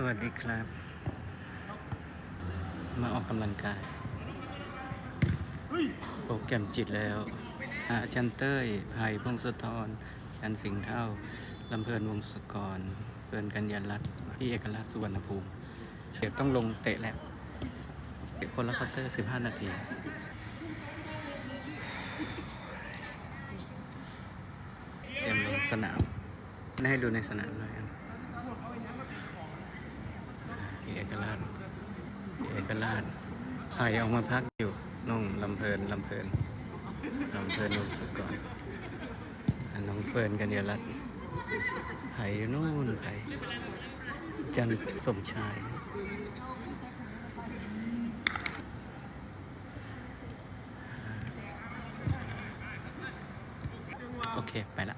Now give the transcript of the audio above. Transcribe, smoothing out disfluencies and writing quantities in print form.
วัสดีครับมาออกกำลังกายโปรแกรมจิตแล้วอาจารย์เต้ยไผ่พงศธรจันสิงห์เท่าลำเพลินวงศกรเฟิร์นกัญญารัตน์พี่เอกลักษณ์สุวรรณภูมิเดี๋ยวต้องลงเตะแล้วเตะคนละเคาน์เตอร์15 นาทีเตรียมลงสนามให้ดูในสนามหน่อยพี่เอกลักษณ์ไผ่ออกมาพักอยู่นุ่งลำเพลินวงศกรน้องเฟิร์นกัญญารัตน์ไผ่อยู่นู่นไผ่จันสมชายโอเค ไปละ